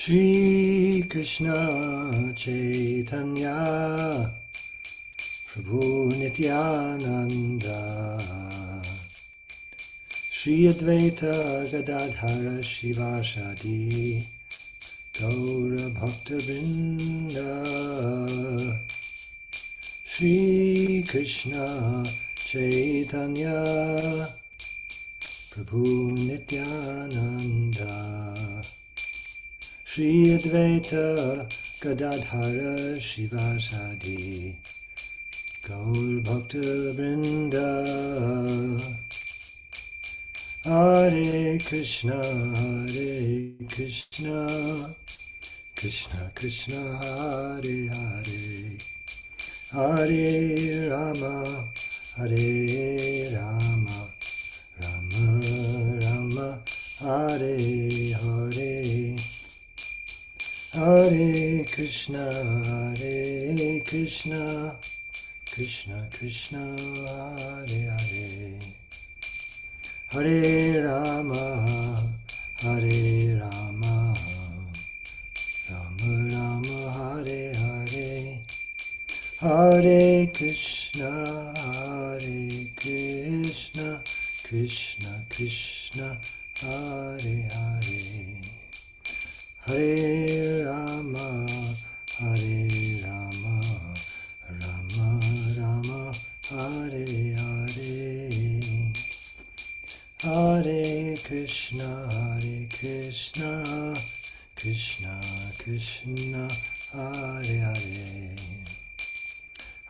Shri Krishna Chaitanya Prabhu Nityananda Shri Advaita Gadadhara Shivasadi Gaura Bhakta Vrinda Shri Krishna Chaitanya Prabhu Nityananda Shri Advaita Gadadhara Shivasadi Gaur Bhakta Vrinda Hare Krishna Krishna Krishna Hare Hare Hare Rama Rama Rama Hare Hare Hare Krishna Krishna Krishna Hare Hare Hare Rama Rama Rama Hare Hare Hare Krishna Krishna Krishna Hare Hare Hare Rama Rama Rama Hare Hare Hare Krishna Krishna Krishna Hare Hare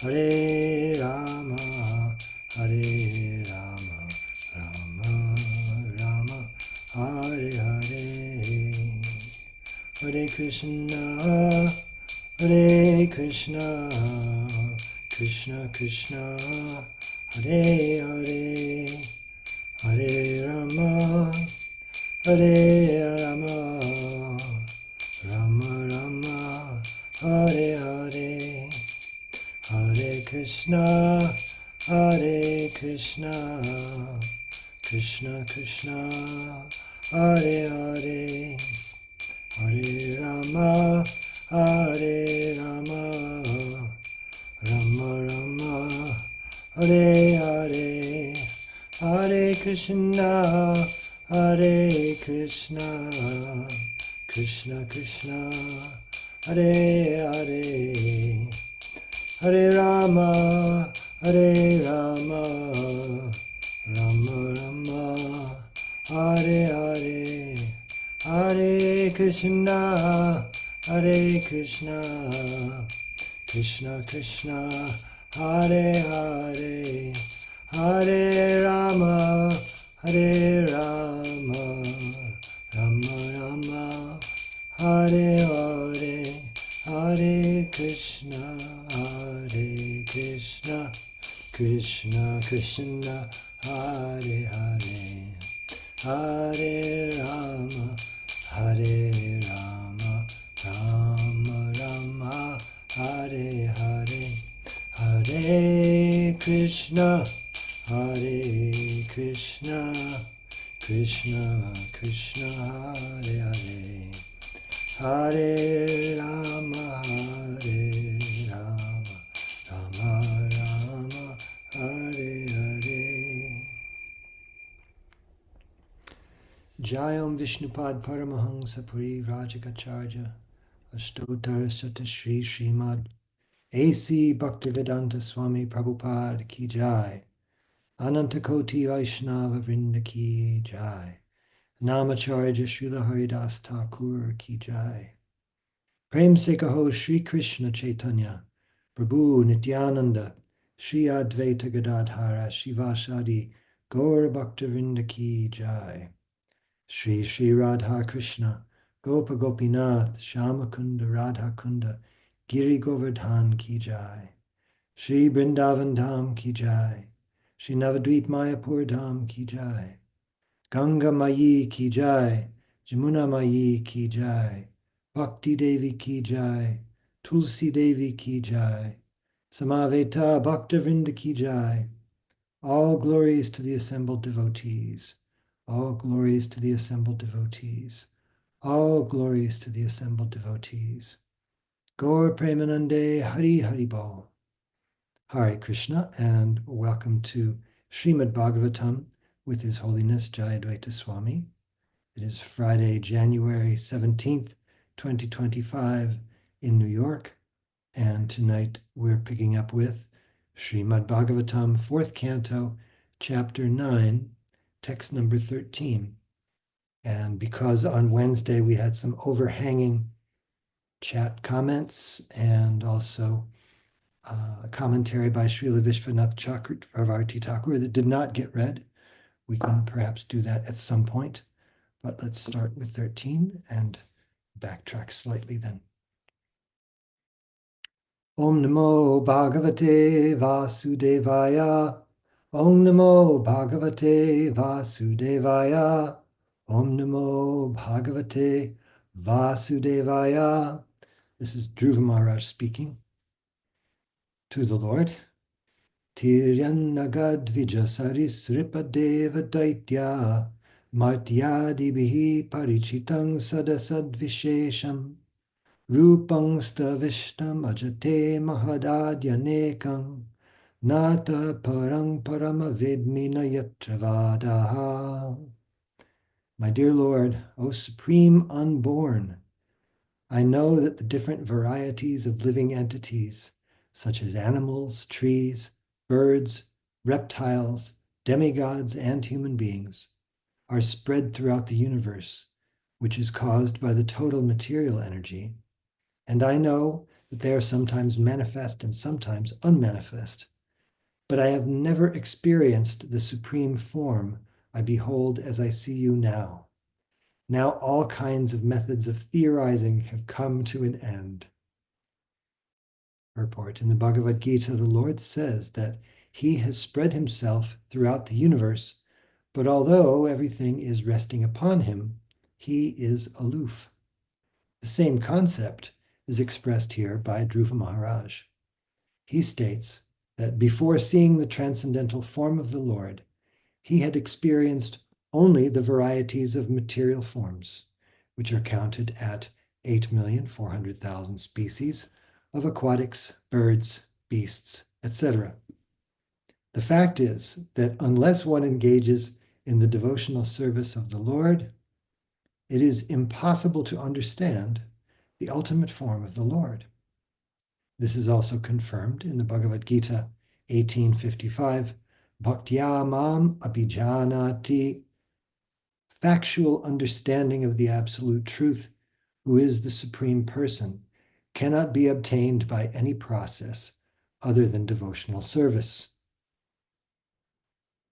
Hare Rama Rama Rama Hare Hare Hare Krishna Krishna Krishna Hare Hare Hare Rama Rama Rama Hare Hare Hare Krishna Krishna Krishna Hare Hare Hare Rama Rama Rama Hare Hare Hare Krishna Krishna Krishna Hare Hare Hare Rama Rama Rama Hare Hare Hare Krishna Krishna Krishna Hare Hare Hare Rama Rama Rama Hare Hare Hare Krishna Krishna Krishna Hare Hare Hare Rama Rama Rama Hare Hare Hare Krishna Krishna Krishna Hare Hare Hare Rama Rama Rama Hare Hare Jayam Vishnupad Paramahansa Puri Rajakacharya Astottara Sata Shri Srimad A.C. Bhaktivedanta Swami Prabhupada Ki Jai Anantakoti Vaishnava Vrinda Ki Jai Namacharya Srila Haridas Thakur Ki Jai Prem Se Kaho Shri Krishna Chaitanya Prabhu Nityananda Shri Advaita Gadadhara Shivasadi Gaur Bhaktivinoda Ki Jai Shri Shri Radha Krishna Gopa Gopinath Shamakunda Radha Kunda Giri Govardhan Ki Jai Shri Brindavan Dham Ki Jai Shri Navadvip Mayapur Dham Ki Jai Ganga Mayi Ki Jai Jamuna Mayi Ki Jai Bhakti Devi Ki Jai Tulsi Devi Ki Jai Samaveta Bhaktivinoda Ki Jai. All glories to the assembled devotees. All glories to the assembled devotees. All glories to the assembled devotees. Gaur Premanande Hari Hari Bol. Hare Krishna, and welcome to Srimad Bhagavatam with His Holiness Jayadvaita Swami. It is Friday, January 17th, 2025 in New York, and tonight we're picking up with Srimad Bhagavatam, 4th Canto, Chapter 9, text number 13. And because on Wednesday we had some overhanging chat comments and also a commentary by Srila Vishwanath Chakravarti Thakur that did not get read, we can perhaps do that at some point. But let's start with 13 and backtrack slightly then. Om Namo Bhagavate Vasudevaya. Om Namo Bhagavate Vasudevaya. Om Namo Bhagavate Vasudevaya. This is Dhruva Maharaj speaking to the Lord. Tiryannagad vijasarisripadeva daitya martyadibihi parichitang sadasad vishesham rupang stavishtam ajate mahadadyanekam nata parang paramavidmina yatravadaha. My dear Lord, O Supreme Unborn, I know that the different varieties of living entities, such as animals, trees, birds, reptiles, demigods, and human beings, are spread throughout the universe, which is caused by the total material energy, and I know that they are sometimes manifest and sometimes unmanifest. But I have never experienced the supreme form I behold as I see you now. Now all kinds of methods of theorizing have come to an end. Purport. In the Bhagavad Gita, the Lord says that He has spread Himself throughout the universe, but although everything is resting upon Him, He is aloof. The same concept is expressed here by Dhruva Maharaj. He states that before seeing the transcendental form of the Lord, he had experienced only the varieties of material forms, which are counted at 8,400,000 species of aquatics, birds, beasts, etc. The fact is that unless one engages in the devotional service of the Lord, it is impossible to understand the ultimate form of the Lord. This is also confirmed in the Bhagavad Gita 18:55, Bhaktya mam abhijanati. Factual understanding of the absolute truth, who is the Supreme Person, cannot be obtained by any process other than devotional service.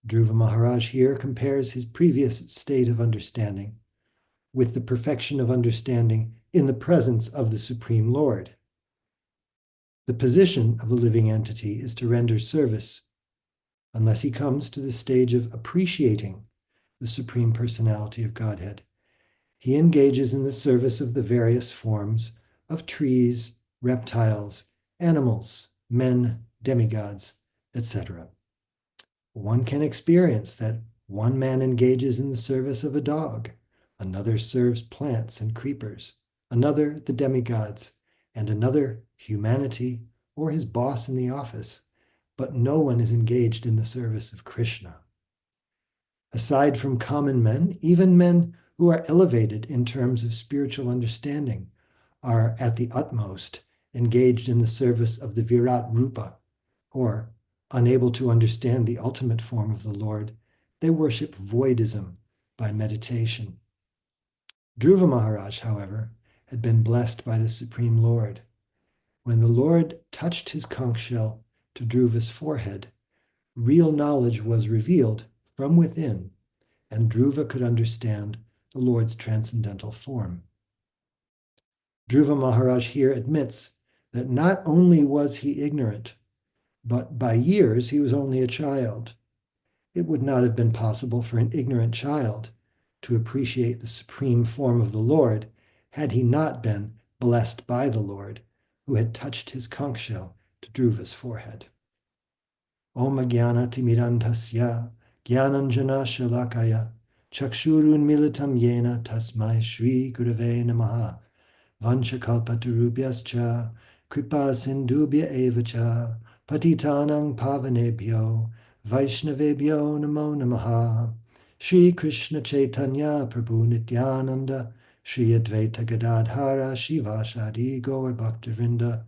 Dhruva Maharaj here compares his previous state of understanding with the perfection of understanding in the presence of the Supreme Lord. The position of a living entity is to render service unless he comes to the stage of appreciating the Supreme Personality of Godhead. He engages in the service of the various forms of trees, reptiles, animals, men, demigods, etc. One can experience that one man engages in the service of a dog, another serves plants and creepers, another the demigods, and another humanity or his boss in the office, but no one is engaged in the service of Krishna. Aside from common men, even men who are elevated in terms of spiritual understanding are at the utmost engaged in the service of the Virat Rupa, or, unable to understand the ultimate form of the Lord, they worship voidism by meditation. Dhruva Maharaj, however, had been blessed by the Supreme Lord. When the Lord touched his conch shell to Dhruva's forehead, real knowledge was revealed from within, and Dhruva could understand the Lord's transcendental form. Dhruva Maharaj here admits that not only was he ignorant, but by years he was only a child. It would not have been possible for an ignorant child to appreciate the supreme form of the Lord had he not been blessed by the Lord, who had touched his conch shell to Dhruva's forehead. Om Jnana Timirantasya Jnananjana Shalakaya Chakshurun militam yena tasmai Shri Gurave Namaha. Vanchakalpatarubhyascha kripa sindubhya evacha patitanang pavanebhyo Vaishnavebhyo namo namaha. Shri Krishna Chaitanya Prabhu Nityananda Shri Advaita Gadadhara Shivasadi Gaur Bhaktivinoda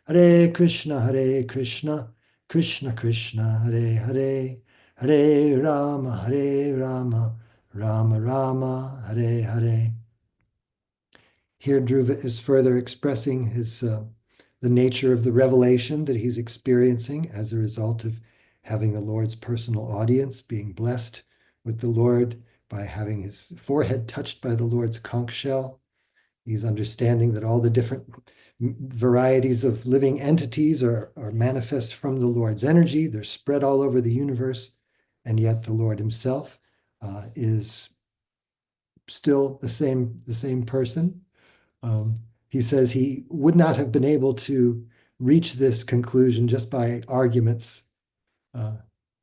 Hare Krishna, Krishna Krishna, Hare Hare, Hare Rama, Rama Rama, Hare Hare. Here, Dhruva is further expressing the nature of the revelation that he's experiencing as a result of having the Lord's personal audience, being blessed with the Lord by having his forehead touched by the Lord's conch shell. He's understanding that all the different varieties of living entities are manifest from the Lord's energy. They're spread all over the universe, and yet the Lord himself is still the same person. He says he would not have been able to reach this conclusion just by arguments.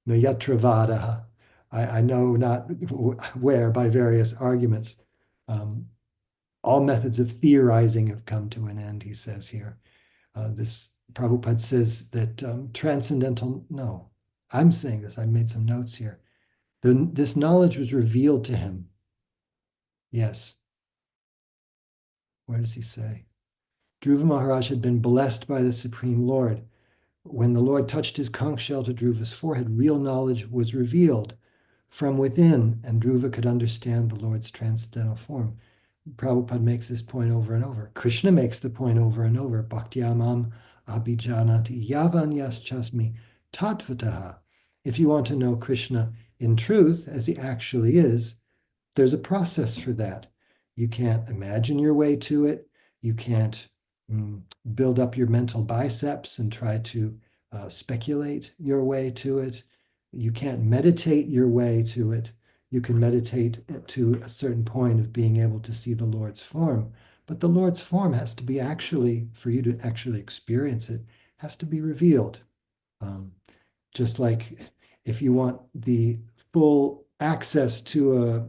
Nayatravadaha. I know not where by various arguments. All methods of theorizing have come to an end, he says here. This Prabhupada says that no, I'm saying this, I made some notes here. This knowledge was revealed to him. Yes. Where does he say? Dhruva Maharaj had been blessed by the Supreme Lord. When the Lord touched his conch shell to Dhruva's forehead, real knowledge was revealed from within, and Dhruva could understand the Lord's transcendental form. Prabhupada makes this point over and over. Krishna makes the point over and over. Bhaktyamam abhijanati yavan yaschasmi tatvataha. If you want to know Krishna in truth, as he actually is, there's a process for that. You can't imagine your way to it. You can't build up your mental biceps and try to speculate your way to it. You can't meditate your way to it. You can meditate to a certain point of being able to see the Lord's form. But the Lord's form has to be actually, for you to actually experience it, has to be revealed. Just like if you want the full access to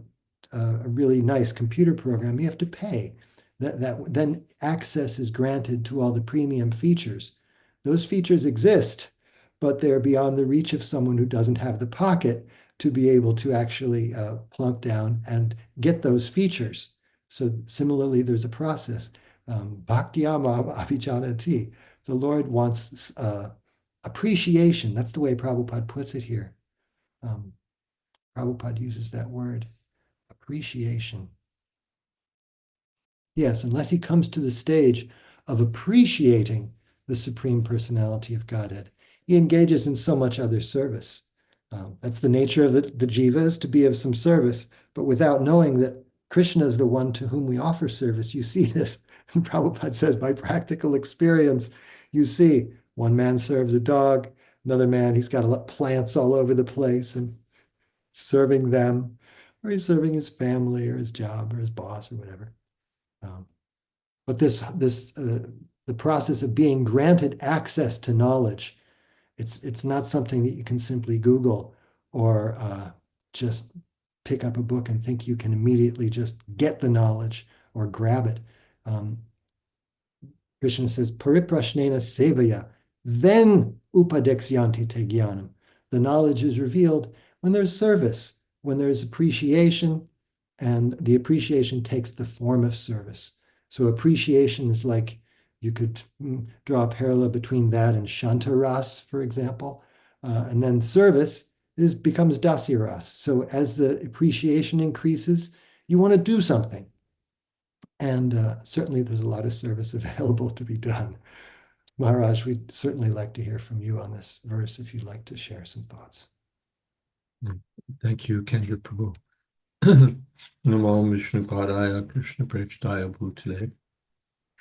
a really nice computer program, you have to pay. Then access is granted to all the premium features. Those features exist, but they're beyond the reach of someone who doesn't have the pocket to be able to actually plunk down and get those features. So similarly, there's a process. Bhaktyamam abhijanati. The Lord wants appreciation. That's the way Prabhupada puts it here. Prabhupada uses that word, appreciation. Yes, unless he comes to the stage of appreciating the Supreme Personality of Godhead, he engages in so much other service. That's the nature of the jiva, is to be of some service, but without knowing that Krishna is the one to whom we offer service. You see this, and Prabhupada says, by practical experience, you see one man serves a dog, another man, he's got plants all over the place and serving them, or he's serving his family or his job or his boss or whatever. But the process of being granted access to knowledge, it's not something that you can simply Google or just pick up a book and think you can immediately just get the knowledge or grab it. Krishna says, Pariprashnena sevaya, then upadekshyanti te jnanam. The knowledge is revealed when there's service, when there's appreciation, and the appreciation takes the form of service. So appreciation is like, you could draw a parallel between that and Shantaras, for example. And then service becomes Dasiras. So as the appreciation increases, you want to do something. And certainly there's a lot of service available to be done. Maharaj, we'd certainly like to hear from you on this verse if you'd like to share some thoughts. Thank you, Kendra Prabhu. Namo Vishnu Padaya Krishna Prachdaya Bhutale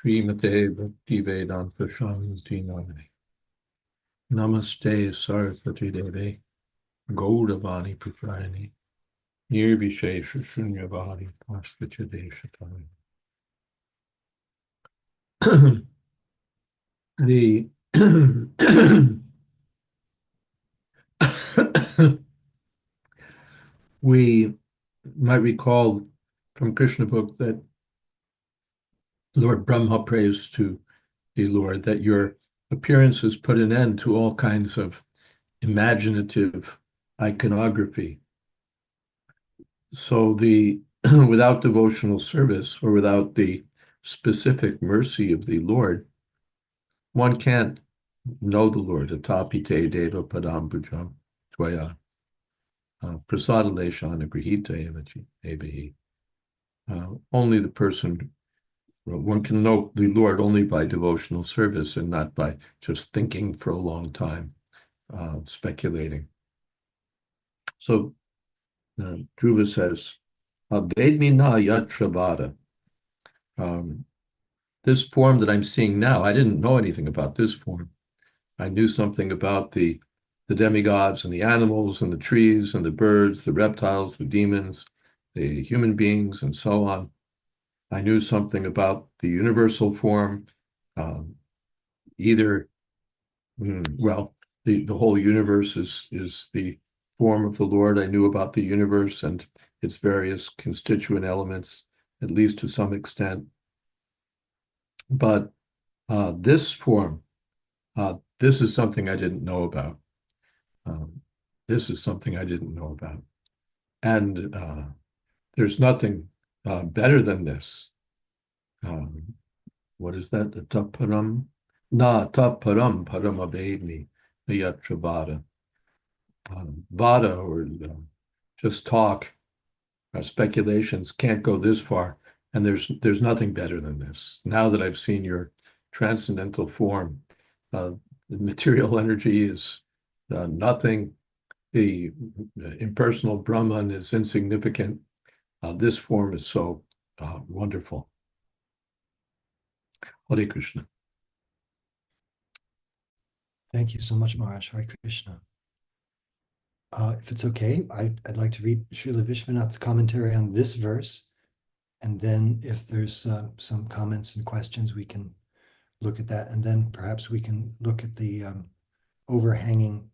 Srimate Bhakti Vedanta Shanti Namane Namaste Saraswati Deve Gauravani Prachayani Nirvishesha Shunyavadi Paschachadeshatani. We might recall from Krishna book that Lord Brahma prays to the Lord that your appearances put an end to all kinds of imaginative iconography. So the without devotional service or without the specific mercy of the Lord, one can't know the Lord. Atapite deva padambujam tvaya prasadaleshana grihita evahi. Only the person, one can know the Lord only by devotional service and not by just thinking for a long time, speculating. So Dhruva says, Vedmina Yatravada. This form that I'm seeing now, I didn't know anything about this form. I knew something about the demigods and the animals and the trees and the birds, the reptiles, the demons, the human beings, and so on. I knew something about the universal form, either, well, the whole universe is the form of the Lord. I knew about the universe and its various constituent elements, at least to some extent. But this form, this is something I didn't know about. This is something I didn't know about. And there's nothing better than this. What is that? Taparam? Na taparam paramavedi yatra vada. Vada, or just talk, speculations can't go this far. And there's nothing better than this. Now that I've seen your transcendental form, the material energy is nothing. The impersonal Brahman is insignificant. This form is so wonderful. Hare Krishna. Thank you so much, Maharaj. Hare Krishna. If it's okay, I'd like to read Srila Vishwanath's commentary on this verse. And then if there's some comments and questions, we can look at that. And then perhaps we can look at the overhanging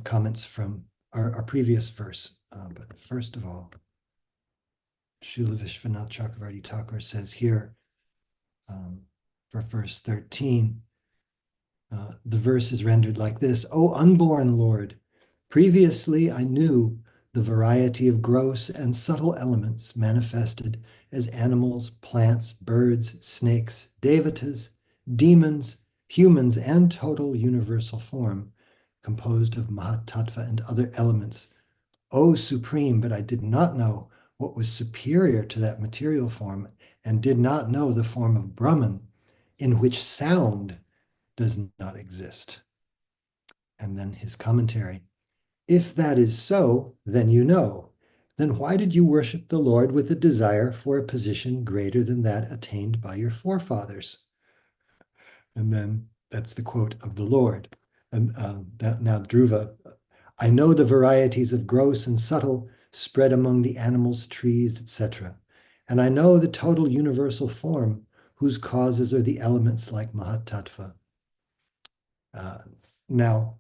comments from our previous verse. But first of all, Srila Vishwanath Chakravarti Thakur says here for verse 13, the verse is rendered like this: O unborn Lord, previously I knew the variety of gross and subtle elements manifested as animals, plants, birds, snakes, devatas, demons, humans, and total universal form, composed of Mahatattva and other elements. O Supreme, but I did not know what was superior to that material form, and did not know the form of Brahman, in which sound does not exist. And then his commentary: if that is so, then you know. Then why did you worship the Lord with a desire for a position greater than that attained by your forefathers? And then that's the quote of the Lord. And now Dhruva, I know the varieties of gross and subtle spread among the animals, trees, etc. And I know the total universal form, whose causes are the elements like Mahatattva. Now,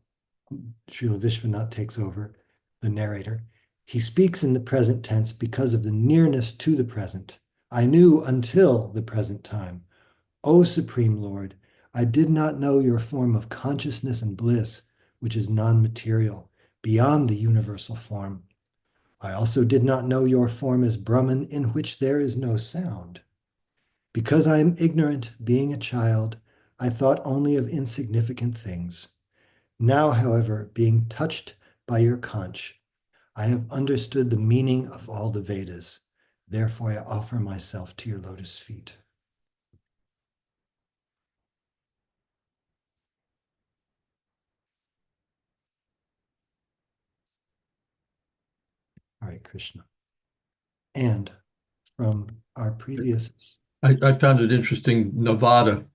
Srila Vishwanath takes over, the narrator. He speaks in the present tense because of the nearness to the present. I knew until the present time. O Supreme Lord, I did not know your form of consciousness and bliss, which is non-material, beyond the universal form. I also did not know your form as Brahman, in which there is no sound. Because I am ignorant, being a child, I thought only of insignificant things. Now, however, being touched by your conch, I have understood the meaning of all the Vedas. Therefore, I offer myself to your lotus feet. All right, Krishna. And from our previous... I found it interesting. Nevada,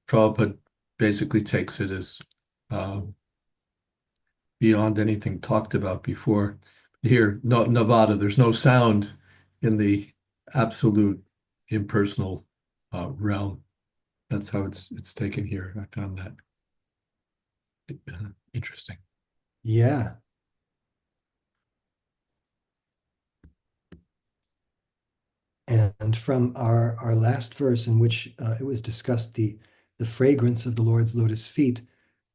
Prabhupada basically takes it as beyond anything talked about before. Here, no, Nevada, there's no sound in the absolute impersonal realm. That's how it's taken here. I found that interesting. Yeah. And from our last verse in which it was discussed the fragrance of the Lord's lotus feet,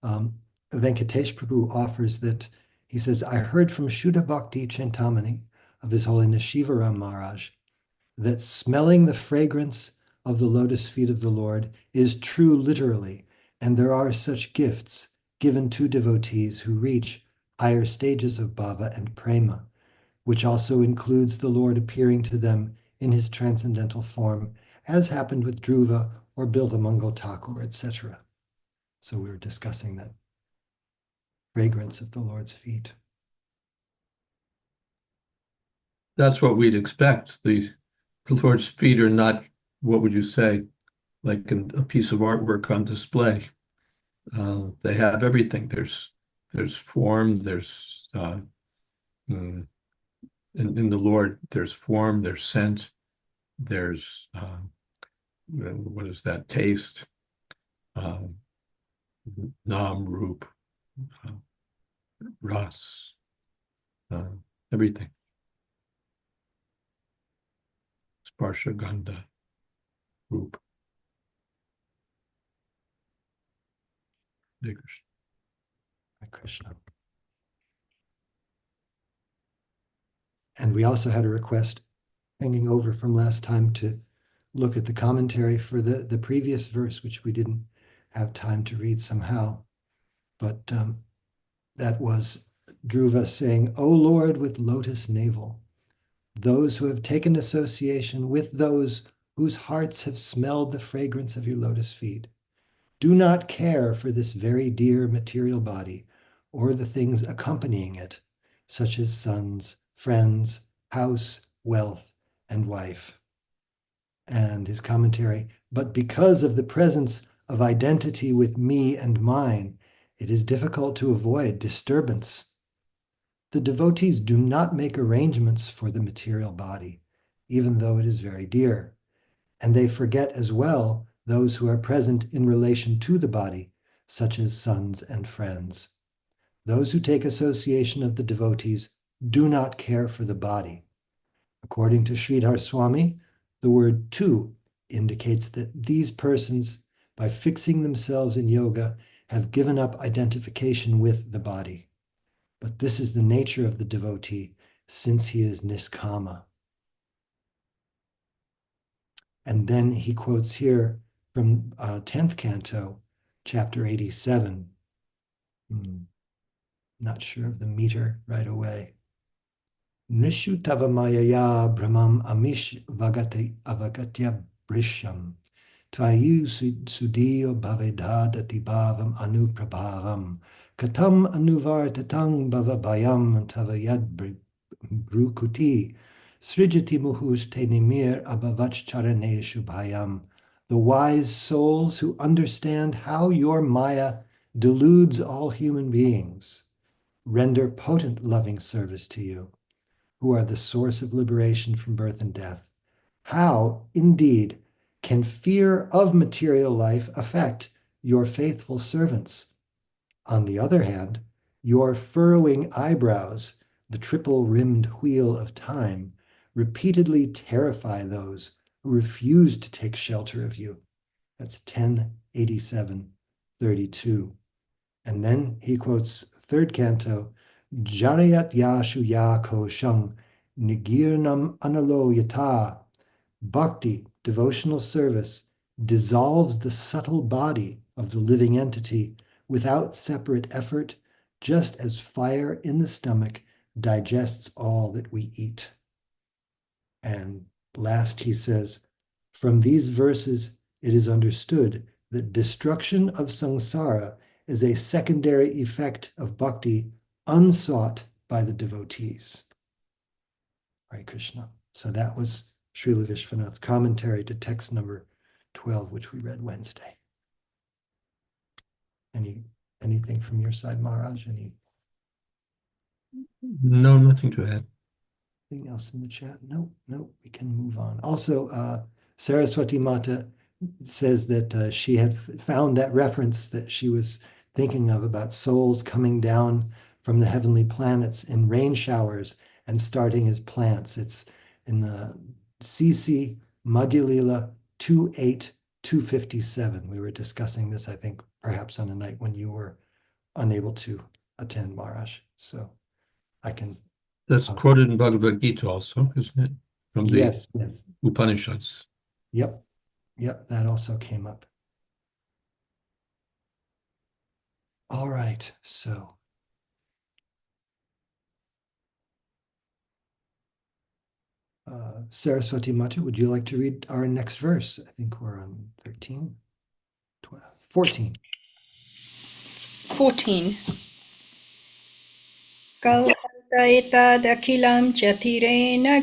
Venkatesh Prabhu offers that, he says, I heard from Shuddha Bhakti Chintamani of His Holiness Shivaram Maharaj that smelling the fragrance of the lotus feet of the Lord is true literally, and there are such gifts given to devotees who reach higher stages of bhava and prema, which also includes the Lord appearing to them in his transcendental form, as happened with Dhruva or Bilvamangal Thakur, etc. So we were discussing that fragrance of the Lord's feet. That's what we'd expect. The Lord's feet are not, what would you say, like a piece of artwork on display. They have everything. There's form, there's in the Lord, there's form, there's scent, there's what is that? Taste, nam, roop, ras, everything. Sparsha, gandha, roop. Hare Krishna. Hare Krishna. And we also had a request hanging over from last time to look at the commentary for the previous verse, which we didn't have time to read somehow. But that was Dhruva saying, O Lord with lotus navel, those who have taken association with those whose hearts have smelled the fragrance of your lotus feet, do not care for this very dear material body or the things accompanying it, such as sons, friends, house, wealth, and wife. And his commentary, but because of the presence of identity with me and mine, it is difficult to avoid disturbance. The devotees do not make arrangements for the material body, even though it is very dear. And they forget as well those who are present in relation to the body, such as sons and friends. Those who take association of the devotees do not care for the body. According to Sridhar Swami, the word tu indicates that these persons, by fixing themselves in yoga, have given up identification with the body. But this is the nature of the devotee, since he is niskama. And then he quotes here from 10th canto, chapter 87. Not sure of the meter right away. Nishu tava mayaya brahmam amish vagati avagatya brisham tvayu sudiyo bhavedadati bhavam anuprabhavam katam anuvartatang bhavabhayam tavayad brukuti srijati muhus te nimir abhavach charaneshu bhayam. The wise souls who understand how your Maya deludes all human beings render potent loving service to you, who are the source of liberation from birth and death. How, indeed, can fear of material life affect your faithful servants? On the other hand, your furrowing eyebrows, the triple-rimmed wheel of time, repeatedly terrify those who refuse to take shelter of you. That's 1087:32. And then he quotes third canto, Jarayat Yashu Ya Kosham Nigirnam Analo Yata. Bhakti, devotional service, dissolves the subtle body of the living entity without separate effort, just as fire in the stomach digests all that we eat. And last he says, from these verses it is understood that destruction of samsara is a secondary effect of bhakti unsought by the devotees. Hare Krishna. So that was Srila Vishwanath's commentary to text number 12, which we read Wednesday. Anything from your side, Maharaj? No, nothing to add. Anything else in the chat? No, we can move on. Also, Saraswati Mata says that she had found that reference that she was thinking of about souls coming down from the heavenly planets in rain showers and starting as plants. It's in the CC Madhya Lila 28257. We were discussing this, I think, perhaps on a night when you were unable to attend, Maharaj. So I can. That's quoted in Bhagavad Gita also, isn't it? From the Yes. Upanishads. Yep. That also came up. All right. So. Saraswati Mata, would you like to read our next verse? I think we're on 13, 12, 14. 14. Kalpayitadakhilam chatirena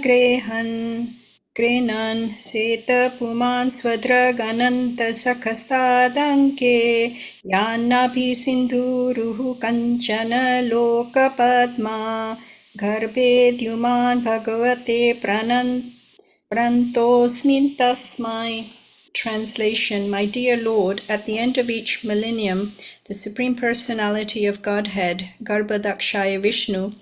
grenan seta puman swadragananta sakhastadanke yanabhi sindhuruhu kanchana lokapadma garbhe dyuman bhagavate prantosmin tasmai. Translation. My dear Lord, at the end of each millennium, the Supreme Personality of Godhead, Garbhodakshaya Vishnu,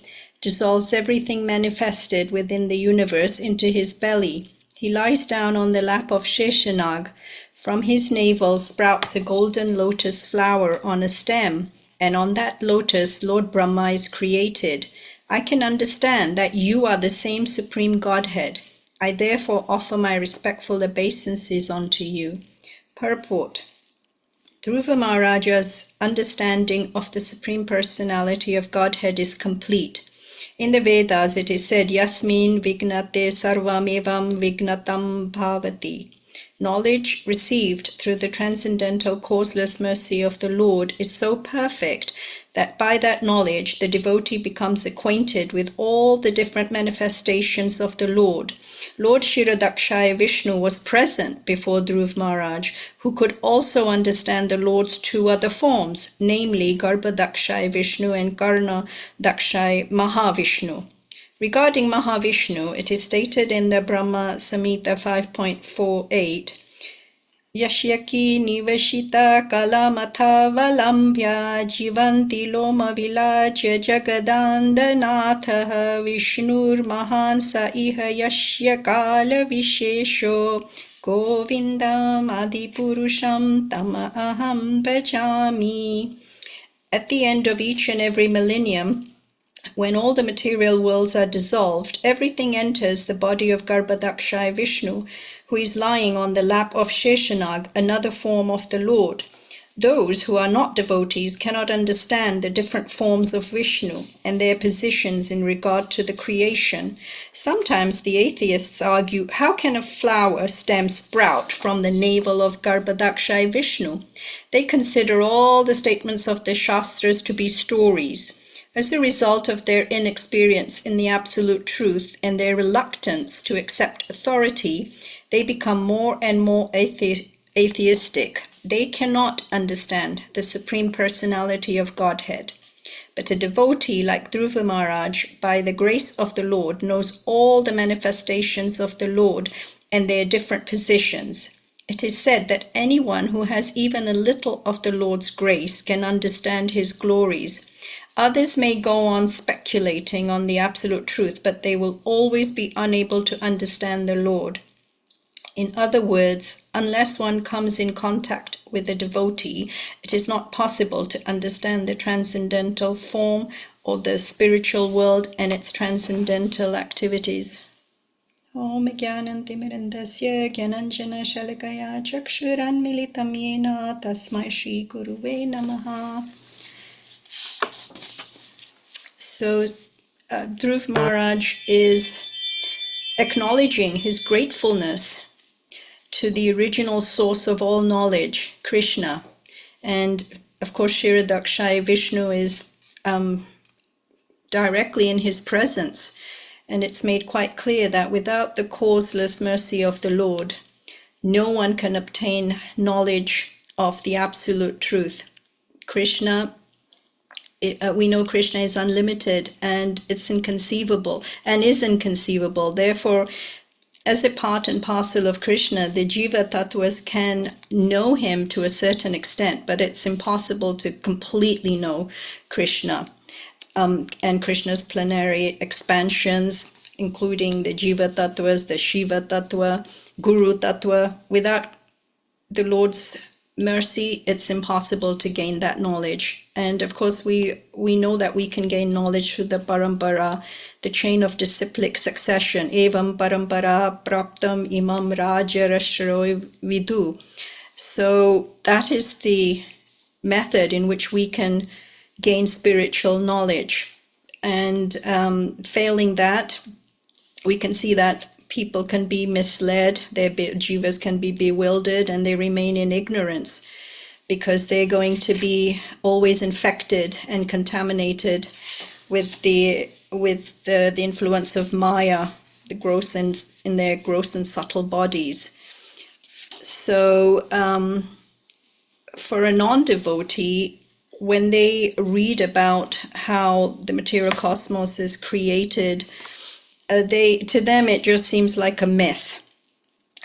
dissolves everything manifested within the universe into his belly. He lies down on the lap of Sheshanag. From his navel sprouts a golden lotus flower on a stem, and on that lotus Lord Brahma is created. I can understand that you are the same Supreme Godhead. I therefore offer my respectful obeisances unto you. Purport. Dhruva Maharaja's understanding of the Supreme Personality of Godhead is complete. In the Vedas it is said, Yasmin vignate sarvamevam vignatam bhavati. Knowledge received through the transcendental causeless mercy of the Lord is so perfect that by that knowledge the devotee becomes acquainted with all the different manifestations of the Lord. Lord Kshirodakshaya Vishnu was present before Dhruv Maharaj, who could also understand the Lord's two other forms, namely Garbhodakshaya Vishnu and Karnadakshaya Mahavishnu. Regarding Mahavishnu, it is stated in the Brahma Samhita 5.48, Yashyaki nivashita kalamatha valambhya jivanti loma vilajya jagadandanatha vishnur mahan sa iha yashya kala vishesho govindam adipurusham tama aham bhajami. At the end of each and every millennium, when all the material worlds are dissolved, everything enters the body of Garbhodakshaya Vishnu, who is lying on the lap of Sheshanag, another form of the Lord. Those who are not devotees cannot understand the different forms of Vishnu and their positions in regard to the creation. Sometimes the atheists argue, how can a flower stem sprout from the navel of Garbhodakshaya Vishnu? They consider all the statements of the Shastras to be stories. As a result of their inexperience in the absolute truth and their reluctance to accept authority, they become more and more atheistic. They cannot understand the Supreme Personality of Godhead. But a devotee like Dhruva Maharaj, by the grace of the Lord, knows all the manifestations of the Lord and their different positions. It is said that anyone who has even a little of the Lord's grace can understand his glories. Others may go on speculating on the absolute truth, but they will always be unable to understand the Lord. In other words, unless one comes in contact with a devotee, it is not possible to understand the transcendental form or the spiritual world and its transcendental activities. Om Jnanantimirandasya Jnananjana Shalakaya Chakshuranmilitam Yena Tasmai Shri Guruve Namaha. So Dhruv Maharaj is acknowledging his gratefulness to the original source of all knowledge, Krishna. And of course, Kshirodakshaya Vishnu is directly in his presence. And it's made quite clear that without the causeless mercy of the Lord, no one can obtain knowledge of the absolute truth. Krishna, we know Krishna is unlimited and it's inconceivable and is inconceivable. Therefore, as a part and parcel of Krishna, the Jiva Tattvas can know him to a certain extent, but it's impossible to completely know Krishna and Krishna's plenary expansions including the Jiva Tattvas, the Shiva Tattva, Guru Tattva. Without the Lord's mercy, it's impossible to gain that knowledge. And of course, we know that we can gain knowledge through the parampara, the chain of disciplic succession. Evam parampara praptam imam raja rashroy vidu. So that is the method in which we can gain spiritual knowledge. And failing that, we can see that people can be misled, their jivas can be bewildered, and they remain in ignorance because they're going to be always infected and contaminated with the influence of Maya, the gross and in their gross and subtle bodies. So for a non-devotee, when they read about how the material cosmos is created, to them it just seems like a myth,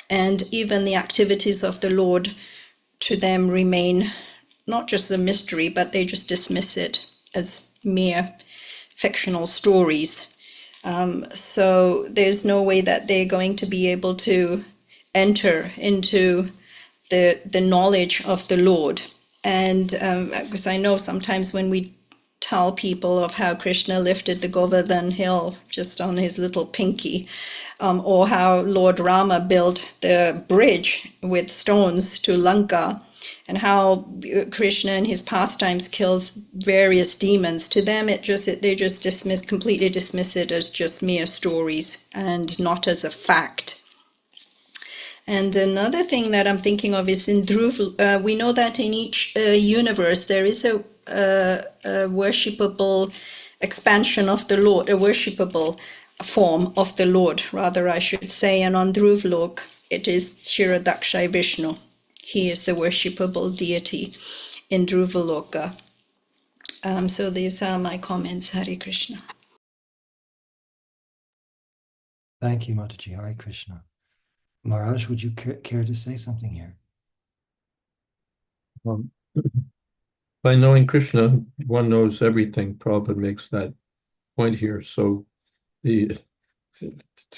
and even the activities of the Lord to them remain not just a mystery, but they just dismiss it as mere fictional stories. So there's no way that they're going to be able to enter into the knowledge of the Lord. And because I know sometimes when we tell people of how Krishna lifted the Govardhan hill just on his little pinky, or how Lord Rama built the bridge with stones to Lanka, and how Krishna in his pastimes kills various demons. To them, they just completely dismiss it as just mere stories and not as a fact. And another thing that I'm thinking of is in Dhruv, we know that in each universe there is a worshipable expansion of the Lord, a worshipable form of the Lord, rather I should say. And on Dhruvlok, it is Kshiradakshai Vishnu. He is the worshipable deity in Dhruvaloka. So these are my comments. Hare Krishna. Thank you, Mataji. Hare Krishna. Maharaj, would you care to say something here? By knowing Krishna, one knows everything. Prabhupada makes that point here. So it's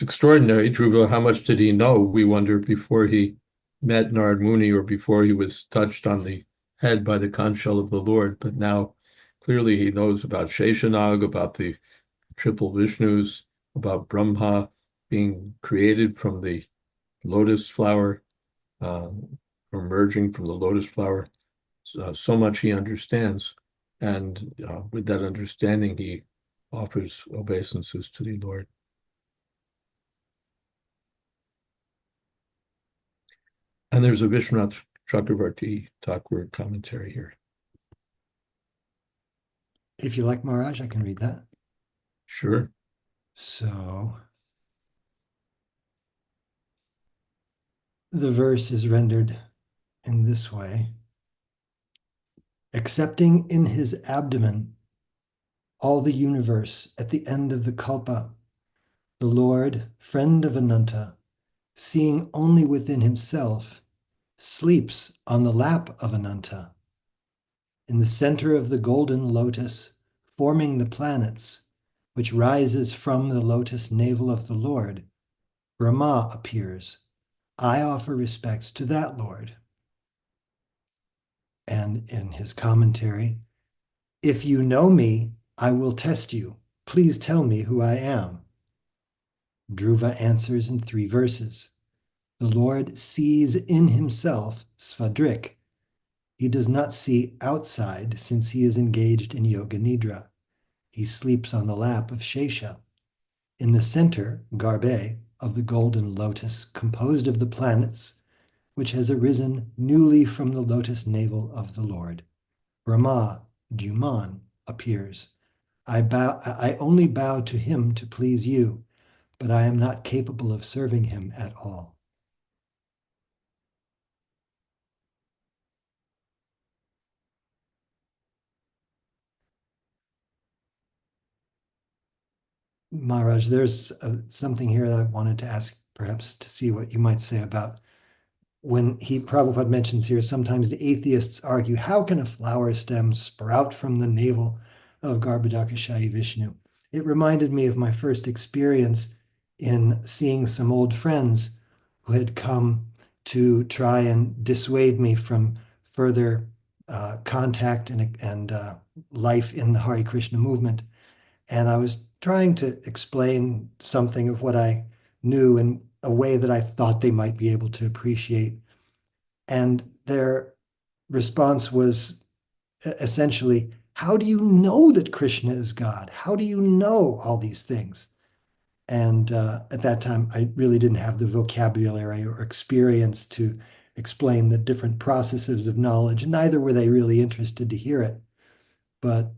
extraordinary, Dhruva. How much did he know? We wonder before he met Narad Muni or before he was touched on the head by the conch shell of the Lord. But now clearly he knows about Sheshanag, about the triple Vishnus, about Brahma being created from the lotus flower, emerging from the lotus flower. So much he understands, and with that understanding, he offers obeisances to the Lord. And there's a Vishwanath Chakravarti Thakur commentary here. If you like, Maharaj, I can read that. Sure. So the verse is rendered in this way. Accepting in his abdomen all the universe at the end of the kalpa, the Lord, friend of Ananta, seeing only within himself, sleeps on the lap of Ananta. In the center of the golden lotus, forming the planets, which rises from the lotus navel of the Lord, Brahma appears. I offer respects to that Lord. And in his commentary, if you know me, I will test you. Please tell me who I am. Dhruva answers in 3 verses. The Lord sees in himself, Svadrik. He does not see outside since he is engaged in Yoga Nidra. He sleeps on the lap of Shesha. In the center, Garbhe, of the golden lotus composed of the planets, which has arisen newly from the lotus navel of the Lord. Brahma, Dhuman, appears. I only bow to him to please you, but I am not capable of serving him at all. Maharaj, there's something here that I wanted to ask, perhaps to see what you might say about when Prabhupada mentions here, sometimes the atheists argue, how can a flower stem sprout from the navel of Garbhodakashayi Vishnu? It reminded me of my first experience in seeing some old friends who had come to try and dissuade me from further contact and life in the Hare Krishna movement. And I was trying to explain something of what I knew in a way that I thought they might be able to appreciate. And their response was essentially, how do you know that Krishna is God? How do you know all these things? And at that time, I really didn't have the vocabulary or experience to explain the different processes of knowledge, and neither were they really interested to hear it. But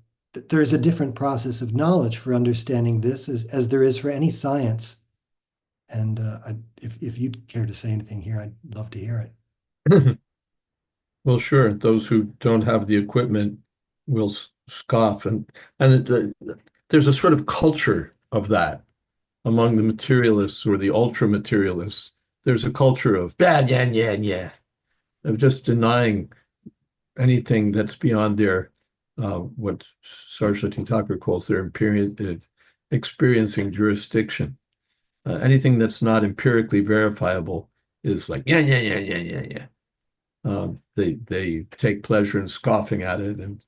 there's a different process of knowledge for understanding this as there is for any science. And if you'd care to say anything here, I'd love to hear it. Well, sure. Those who don't have the equipment will scoff, and there's a sort of culture of that among the materialists or the ultra materialists. There's a culture of bad, yeah, of just denying anything that's beyond their what Saraswati Thakur calls their experiencing jurisdiction. Anything that's not empirically verifiable is like yeah. They take pleasure in scoffing at it and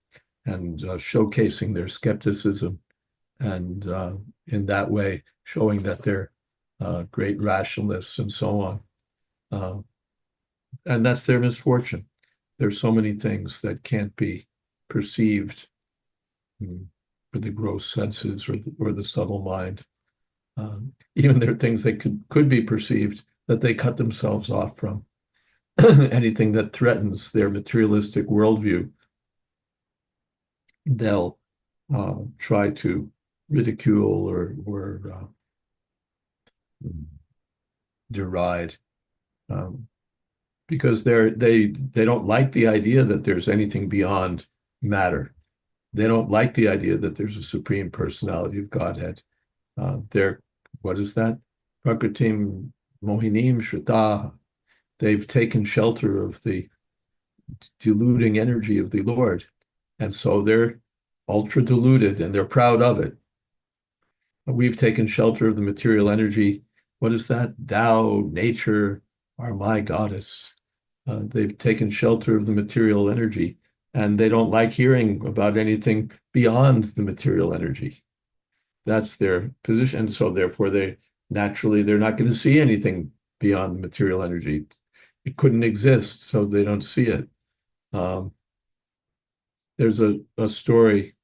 showcasing their skepticism, and in that way showing that they're great rationalists and so on. And that's their misfortune. There's so many things that can't be perceived for the gross senses or the subtle mind. Even there are things that could be perceived that they cut themselves off from. Anything that threatens their materialistic worldview, they'll try to ridicule or deride, because they don't like the idea that there's anything beyond matter. They don't like the idea that there's a supreme personality of Godhead. They're, what is that? Prakritim Mohinim Shraddha. They've taken shelter of the deluding energy of the Lord. And so they're ultra deluded and they're proud of it. We've taken shelter of the material energy. What is that? Thou, nature, are my goddess. They've taken shelter of the material energy, and they don't like hearing about anything beyond the material energy. That's their position. And so therefore they're not going to see anything beyond the material energy. It couldn't exist, so they don't see it. There's a story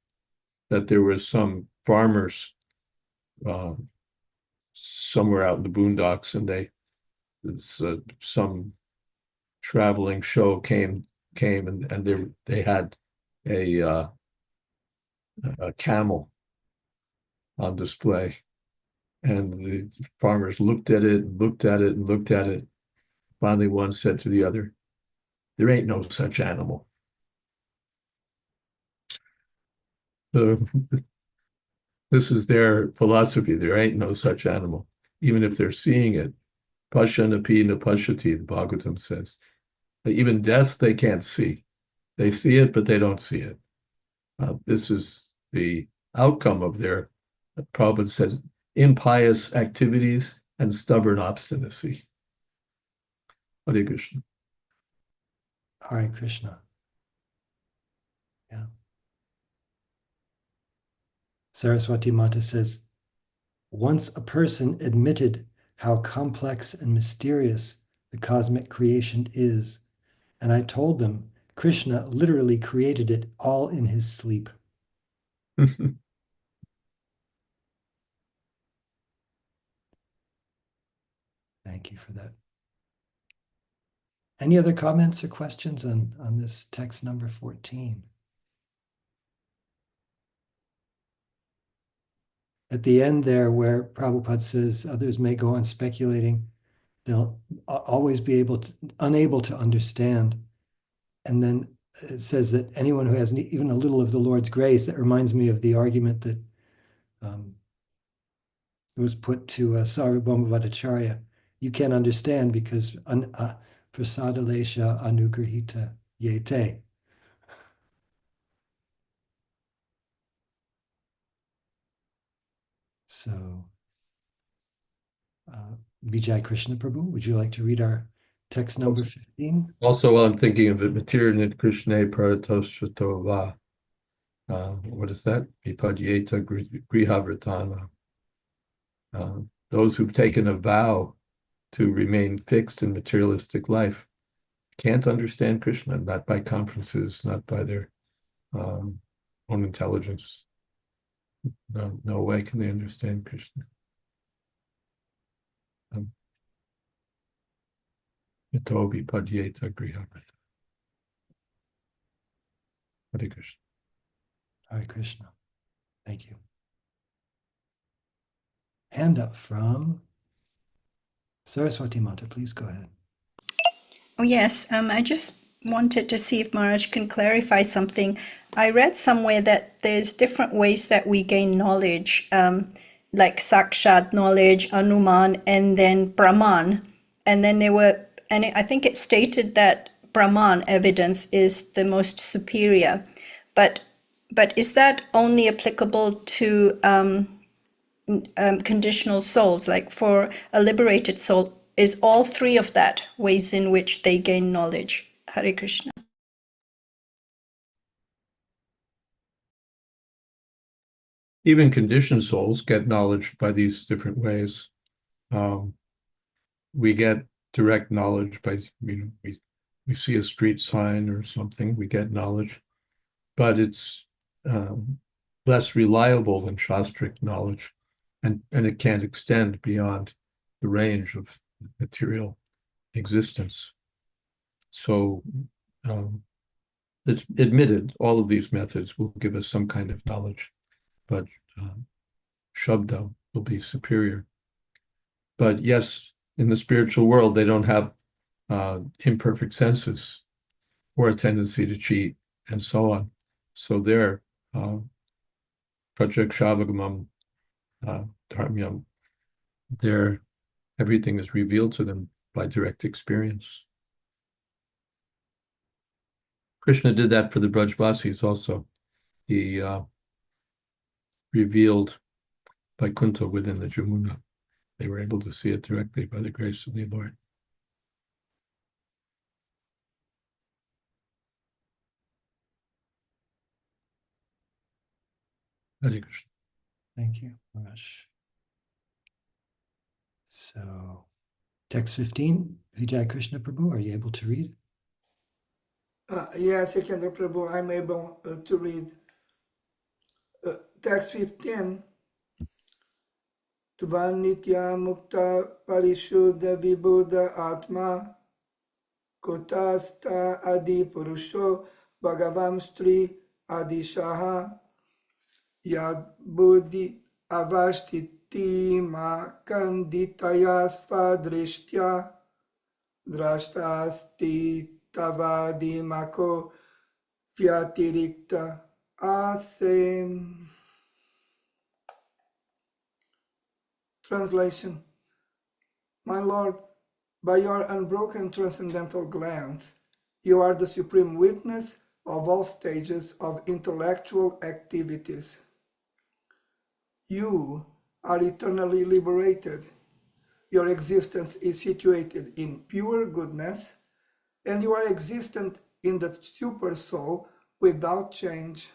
that there was some farmers somewhere out in the boondocks, and some traveling show came and they had a camel on display, and the farmers looked at it and looked at it and looked at it. Finally, one said to the other, "There ain't no such animal." This is their philosophy. There ain't no such animal, even if they're seeing it. Pashanapi na pashati, the Bhagavatam says. Even death they can't see. They see it, but they don't see it. This is the outcome of their, Prabhupada says, impious activities and stubborn obstinacy. Hare Krishna. Hare Krishna. Yeah. Saraswati Mata says, once a person admitted how complex and mysterious the cosmic creation is, and I told them Krishna literally created it all in his sleep. Thank you for that. Any other comments or questions on this text number 14? At the end there, where Prabhupada says others may go on speculating, they'll always be unable to understand. And then it says that anyone who has even a little of the Lord's grace, that reminds me of the argument that was put to Sarvabhauma Bhattacharya. You can't understand because prasadalesha anugrahita yete. So Vijay Krishna Prabhu, would you like to read our text number 15? Also, while I'm thinking of it, Matirnit Krishna Paratoshato Va. What is that? Vipadyeta Grihavratana. Those who've taken a vow to remain fixed in materialistic life can't understand Krishna, not by conferences, not by their own intelligence. No way can they understand Krishna. Yato Vipadyeta Grihavratana. Hare Krishna. Hare Krishna. Thank you. Hand up from Saraswati Mata, please go ahead. Oh, yes. I just wanted to see if Maharaj can clarify something. I read somewhere that there's different ways that we gain knowledge, like sakshat knowledge, anuman, and then brahman. And then I think it stated that brahman evidence is the most superior. But is that only applicable to conditional souls? Like for a liberated soul, is all three of that ways in which they gain knowledge? Hare Krishna. Even conditioned souls get knowledge by these different ways. We get direct knowledge by, we see a street sign or something, we get knowledge, but it's less reliable than shastric knowledge, and it can't extend beyond the range of material existence. So it's admitted all of these methods will give us some kind of knowledge, but Shabda will be superior. But yes, in the spiritual world, they don't have imperfect senses or a tendency to cheat and so on. So they're Prajakshavagam Dharmyam, everything is revealed to them by direct experience. Krishna did that for the Brajvasis also. He revealed Vaikuntha within the Jamuna. They were able to see it directly by the grace of the Lord. Hare Krishna. Thank you, Maharaj. So, text 15, Vijay Krishna Prabhu, are you able to read? Yes, Ekendra Prabhu, I'm able to read. Text 15. Tvan nitya mukta parishuddha vibhuddha atma kotasta adi purusho bhagavam stri adishaha yad buddhi avashtiti ma kanditaya svadrishtya drashtasti tavadimako vyatirikta asem. Translation. My Lord, by your unbroken transcendental glance, you are the supreme witness of all stages of intellectual activities. You are eternally liberated. Your existence is situated in pure goodness, and you are existent in the super soul without change.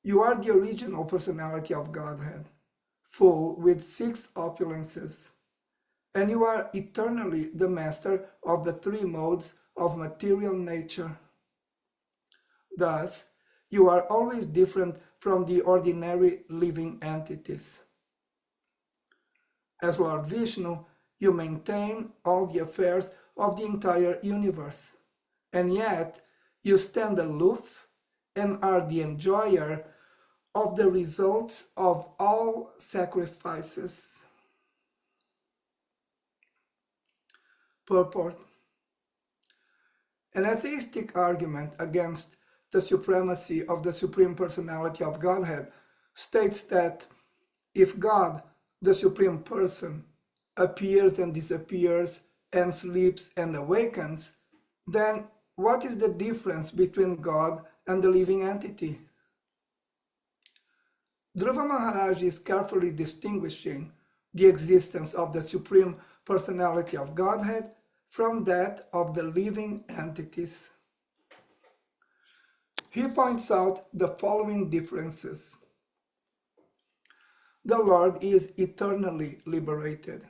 You are the original personality of Godhead, full with 6 opulences, and you are eternally the master of the 3 modes of material nature. Thus, you are always different from the ordinary living entities. As Lord Vishnu, you maintain all the affairs of the entire universe, and yet you stand aloof and are the enjoyer of the results of all sacrifices. Purport. An atheistic argument against the supremacy of the Supreme Personality of Godhead states that if God, the Supreme Person, appears and disappears and sleeps and awakens, then what is the difference between God and the living entity? Dhruva Maharaj is carefully distinguishing the existence of the Supreme Personality of Godhead from that of the living entities. He points out the following differences. The Lord is eternally liberated.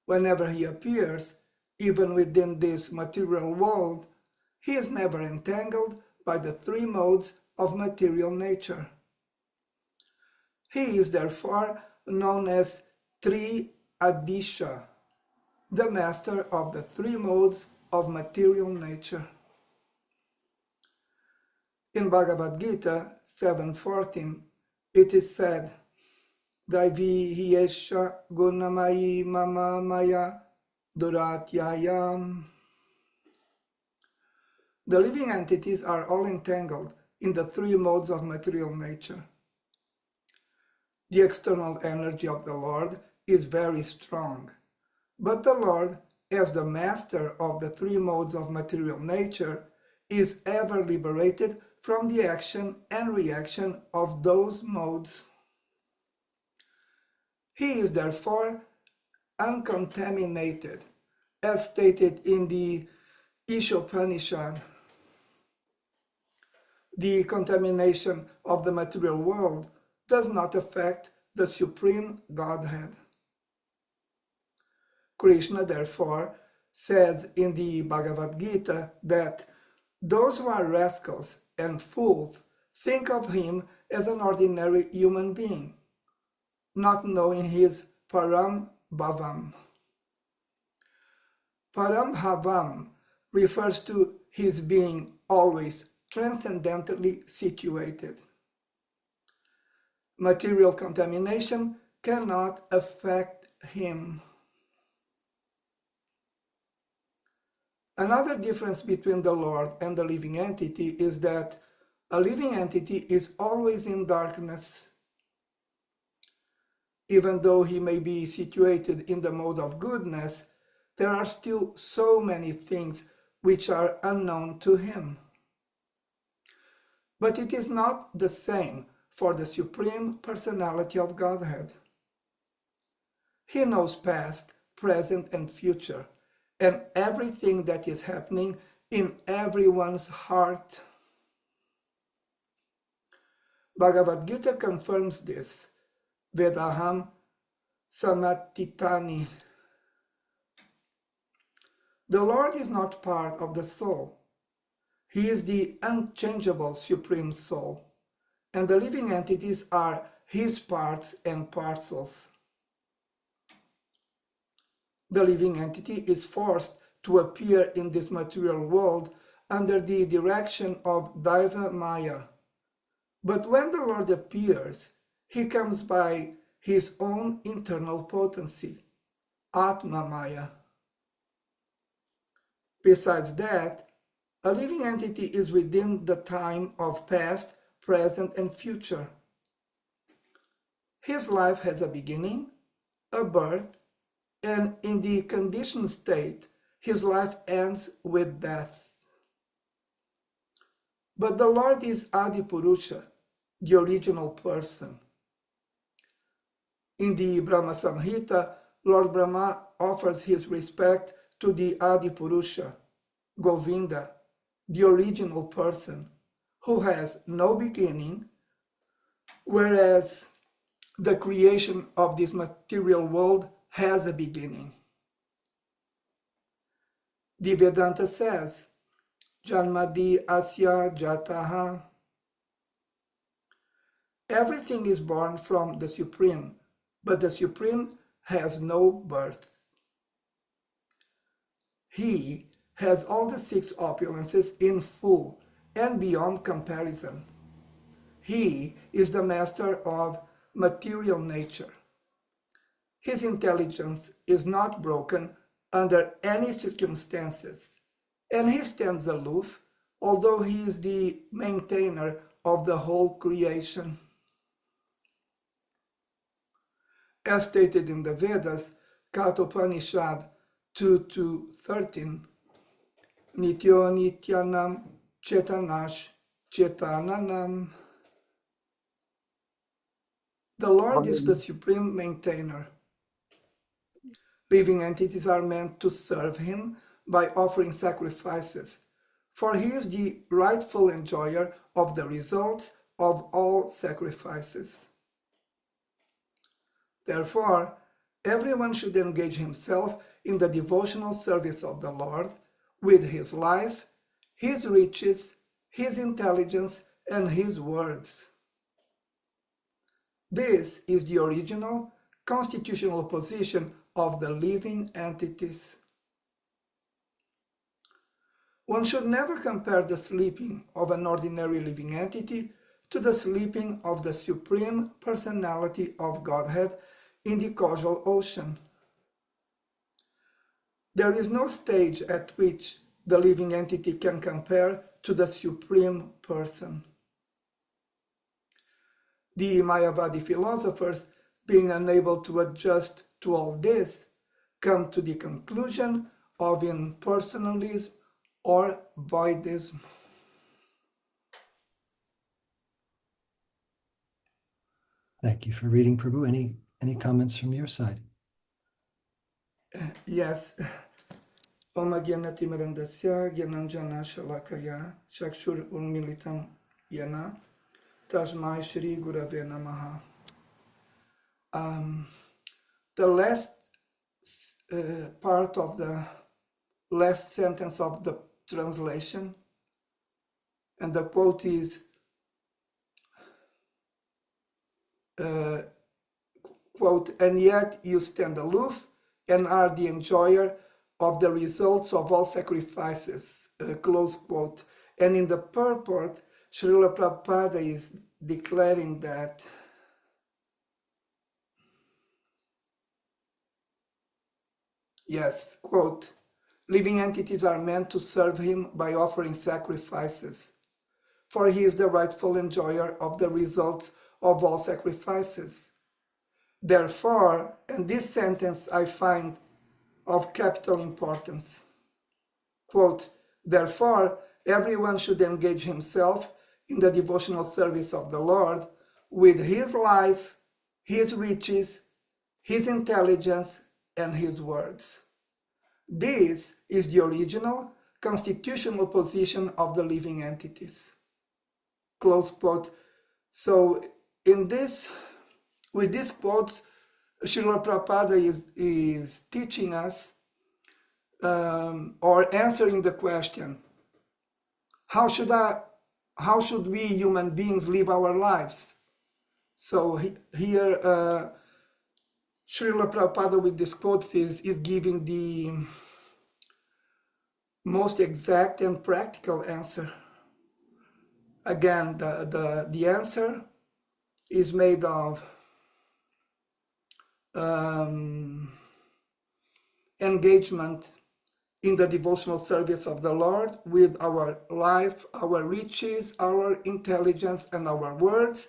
Whenever he appears, even within this material world, he is never entangled by the three modes of material nature. He is therefore known as Tri-Adisha, the master of the three modes of material nature. In Bhagavad Gita 7:14, it is said, Daivi hiyesha gunamayi mama maya duratyayam. The living entities are all entangled in the three modes of material nature. The external energy of the Lord is very strong, but the Lord, as the master of the three modes of material nature, is ever liberated from the action and reaction of those modes. He is therefore uncontaminated, as stated in the Ishopanishad. The contamination of the material world does not affect the Supreme Godhead. Krishna, therefore, says in the Bhagavad Gita that those who are rascals and fools think of him as an ordinary human being, not knowing his Param Bhavam. Param Bhavam refers to his being always transcendently situated. Material contamination cannot affect him. Another difference between the Lord and the living entity is that a living entity is always in darkness. Even though he may be situated in the mode of goodness, there are still so many things which are unknown to him. But it is not the same for the Supreme Personality of Godhead. He knows past, present, and future, and everything that is happening in everyone's heart. Bhagavad Gita confirms this. Vedaham Samatitani. The Lord is not part of the soul. He is the unchangeable Supreme Soul, and the living entities are his parts and parcels. The living entity is forced to appear in this material world under the direction of Daiva Maya. But when the Lord appears, he comes by his own internal potency, Atma Maya. Besides that, a living entity is within the time of past, present, and future. His life has a beginning, a birth, and in the conditioned state, his life ends with death. But the Lord is Adipurusha, the original person. In the Brahma Samhita, Lord Brahma offers his respect to the Adipurusha, Govinda, the original person, who has no beginning, whereas the creation of this material world has a beginning. The Vedanta says, Janmadi Asya Jataha. Everything is born from the Supreme, but the Supreme has no birth. He has all the six opulences in full and beyond comparison. He is the master of material nature. His intelligence is not broken under any circumstances, and he stands aloof, although he is the maintainer of the whole creation. As stated in the Vedas, Kathopanishad 2-13, Nityo Nityanam Chetanash Chetananam. The Lord is the supreme maintainer. Living entities are meant to serve him by offering sacrifices, for he is the rightful enjoyer of the results of all sacrifices. Therefore, everyone should engage himself in the devotional service of the Lord with his life, his riches, his intelligence, and his words. This is the original constitutional position of the living entities. One should never compare the sleeping of an ordinary living entity to the sleeping of the Supreme Personality of Godhead in the causal ocean. There is no stage at which the living entity can compare to the Supreme Person. The Mayavadi philosophers, being unable to adjust to all this, come to the conclusion of impersonalism or voidism. Thank you for reading, Prabhu. Any comments from your side? Yes. Om Gyanati Mirandasya Gyananjana Shalakaya Chakshur Unmilitam Yana Tasmai Shri Gurave Namaha. The last part of the last sentence of the translation, and the quote is, quote, and yet you stand aloof and are the enjoyer of the results of all sacrifices, close quote. And in the purport, Srila Prabhupada is declaring that yes, quote, living entities are meant to serve him by offering sacrifices, for he is the rightful enjoyer of the results of all sacrifices. Therefore, and this sentence I find of capital importance, quote, therefore, everyone should engage himself in the devotional service of the Lord with his life, his riches, his intelligence, and his words. This is the original constitutional position of the living entities. Close quote. So in this, with this quote, Srila Prabhupada is teaching us or answering the question, how should we human beings live our lives? So here Srila Prabhupada with this quote is giving the most exact and practical answer. Again, the answer is made of engagement in the devotional service of the Lord with our life, our riches, our intelligence, and our words.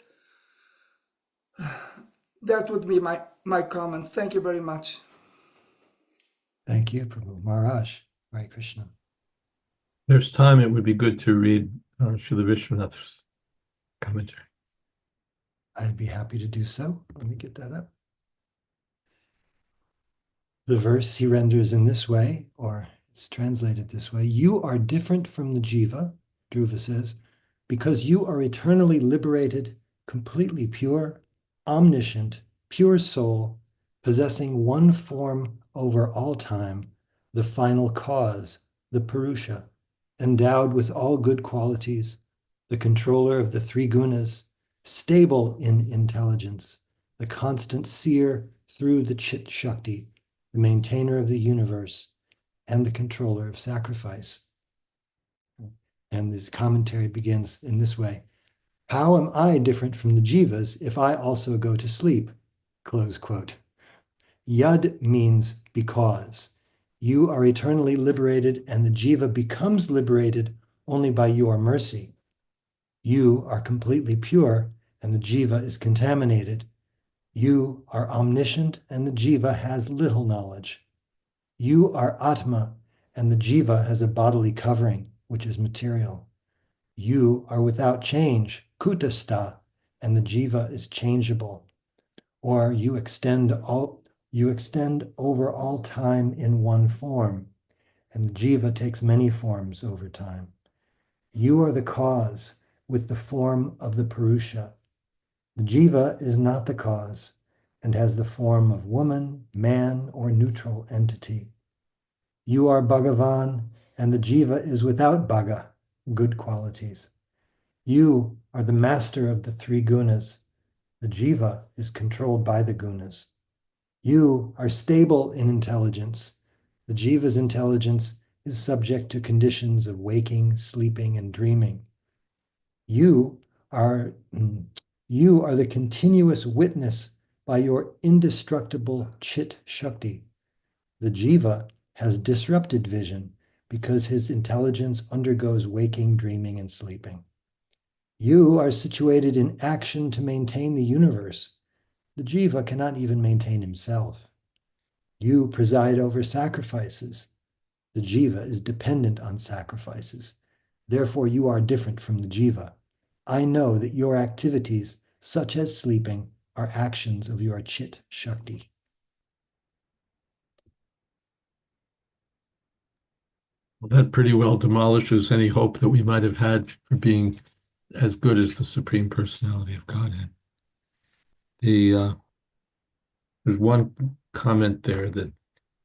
That would be my comment. Thank you very much. Thank you, Prabhu. Maharaj, Hare Krishna. There's time, it would be good to read Srila Vishwanath's commentary. I'd be happy to do so. Let me get that up. The verse he renders in this way, or it's translated this way: you are different from the jiva, Dhruva says, because you are eternally liberated, completely pure, omniscient, pure soul, possessing one form over all time, the final cause, the Purusha, endowed with all good qualities, the controller of the three gunas, stable in intelligence, the constant seer through the Chit Shakti, the maintainer of the universe, and the controller of sacrifice. And this commentary begins in this way: how am I different from the jivas if I also go to sleep? Close quote. Yad means because. You are eternally liberated, and the jiva becomes liberated only by your mercy. You are completely pure, and the jiva is contaminated. You are omniscient, and the jiva has little knowledge. You are Atma, and the jiva has a bodily covering, which is material. You are without change, kutastha, and the jiva is changeable. or you extend over all time in one form, and the jiva takes many forms over time. You are the cause with the form of the Purusha. The jiva is not the cause and has the form of woman, man, or neutral entity. You are Bhagavan, and the jiva is without bhaga, good qualities. You are the master of the three gunas. The jiva is controlled by the gunas. You are stable in intelligence. The jiva's intelligence is subject to conditions of waking, sleeping, and dreaming. You are the continuous witness by your indestructible chit shakti. The jiva has disrupted vision because his intelligence undergoes waking, dreaming, and sleeping. You are situated in action to maintain the universe. The jiva cannot even maintain himself. You preside over sacrifices. The jiva is dependent on sacrifices. Therefore, you are different from the jiva. I know that your activities, such as sleeping, are actions of your chit shakti. Well, that pretty well demolishes any hope that we might have had for being as good as the Supreme Personality of Godhead. There's one comment there that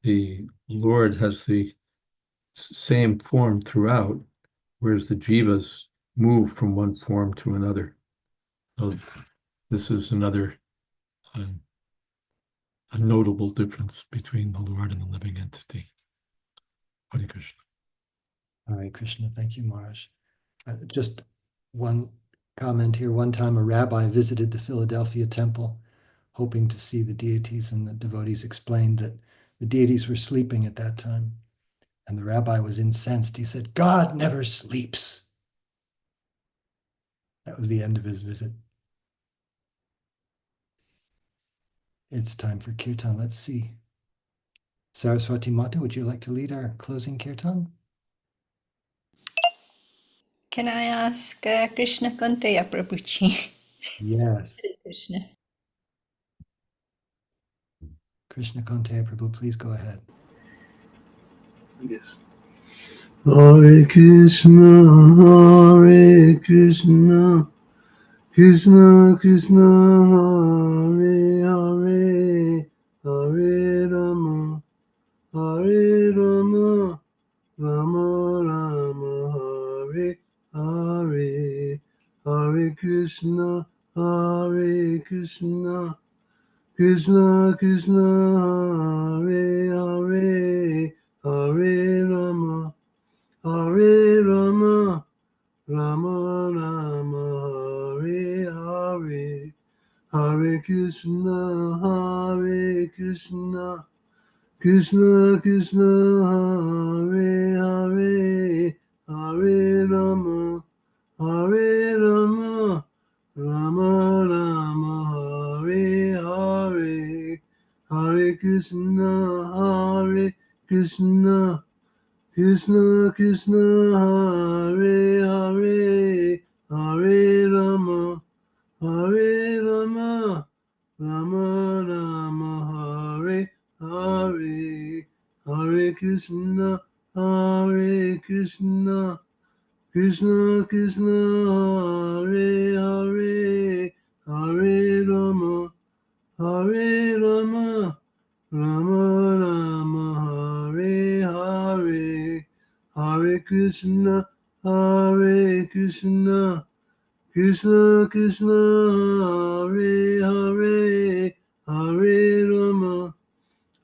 the Lord has the same form throughout, whereas the jivas move from one form to another. So this is another a notable difference between the Lord and the living entity. Hare Krishna. Hare Krishna. Thank you, Maharaj. Just one comment here. One time a rabbi visited the Philadelphia temple, hoping to see the deities, and the devotees explained that the deities were sleeping at that time. And the rabbi was incensed. He said, "God never sleeps." That was the end of his visit. It's time for kirtan. Let's see. Saraswati Mata, would you like to lead our closing kirtan? Can I ask Krishna Kanteya Prabhuji? Yes. Krishna. Krishna Kanteya Prabhu, please go ahead. Yes. Hare Krishna, Hare Krishna, Krishna Krishna, Hare Hare, Hare Rama, Hare Rama, Rama Rama, Hare Hare, Hare Krishna, Hare Krishna, Krishna Krishna, Hare Hare, Hare Rama, Hare Rama, Rama Rama, Hare Hare, Hare Krishna, Hare Krishna, Krishna Krishna, Hare Hare, Hare Rama, Hare Rama, Rama Rama, Hare Hare, Hare Krishna, Hare Krishna, Krishna Krishna, Hare Hare, Hare Rama, Hare Rama, Rama Rama, Hare Hare, Hare Krishna, Hare Krishna, Krishna Krishna, Hare Hare, Hare Rama, Hare Rama, Rama Rama, Hare Hare, Hare Krishna, Hare Krishna, Krishna Krishna, Hare Hare, Hare Rama,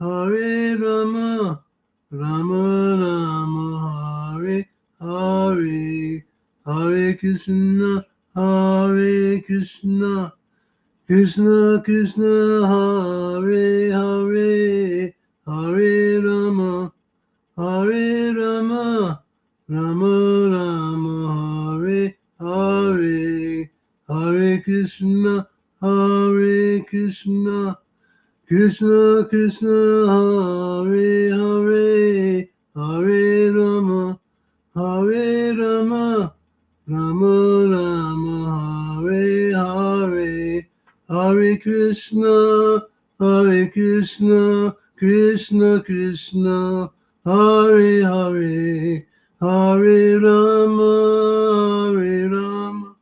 Hare Rama, Rama Rama, Hare Hare, Hare Krishna, Hare Krishna, Krishna Krishna, Hare Hare, Hare Rama, Hare Rama, Rama Rama, Hare Hare, Hare Krishna, Hare Krishna, Krishna Krishna, Hare Hare, Hare Rama, Hare Rama, Rama Rama, Hare Hare, Hare Krishna, Hare Krishna, Krishna Krishna, Hare Hare, Hare Rama, Hare Rama,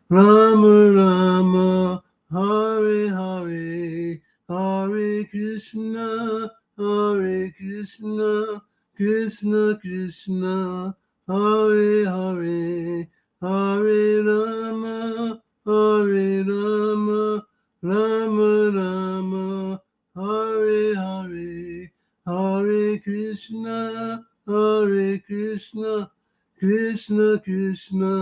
Rama Rama, Hare Hare, Hare Krishna, Hare Krishna, Krishna Krishna, Hare Hare, Hare Rama, Hare Rama, Rama Rama, Hare Hare, Hare Krishna, Hare Krishna, Krishna Krishna,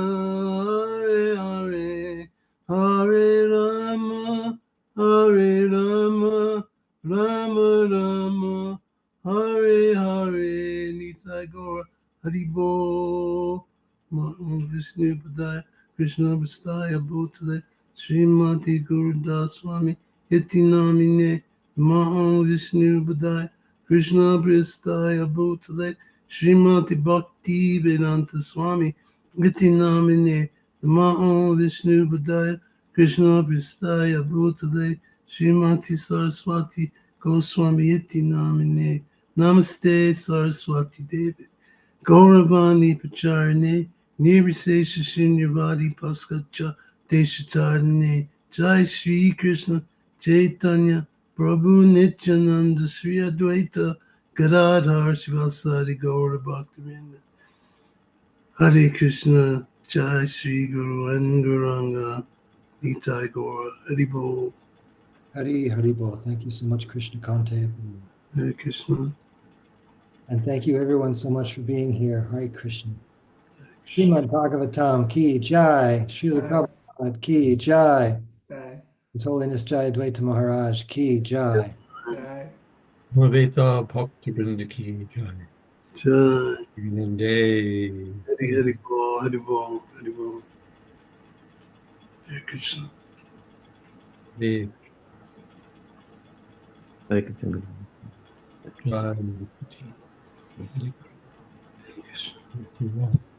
Hare Hare, Hare Rama, Hare Rama, Rama Rama, Hare Hare, Nitai Gaur, Haribo, Vishnu Padaya, Krishna Vastaya Bhutale, Srimati Gurudas Swami, Iti Namine, Maha Vishnu Padaya, Krishna Pristaya Bhutale, Srimati Bhakti Vedanta Swami, Iti Namine, Maha Vishnu Padaya, Krishna Pristaya Bhutale, Srimati Saraswati Goswami Iti Namine, Namaste Saraswati Devi, Gauravani Pacharane, Nirvisesha Shunyavadi Paskacha Deshatarane, Jai Shri Krishna Chaitanya Prabhu Nityananda Sri Advaita Gadadhar Shivasari Gaura Bhaktivinoda Hare Krishna Jai Shri Guru and Guranga Nitai Gaura Haribol Hari Haribol. Thank you so much, Krishna Kante. Hare Krishna. And thank you everyone so much for being here. Hare Krishna. Srimad Bhagavatam ki jai. Srila Prabhupada ki jai. Jai, His Holiness Jayadvaita Maharaj ki jai. jai. Bhaveta Bhaktivinoda Ki Jai. Jai Nande. Haribol Haribol Haribol Hare Krishna. Jai. Hare Krishna. Jai. Hare Krishna. Jai.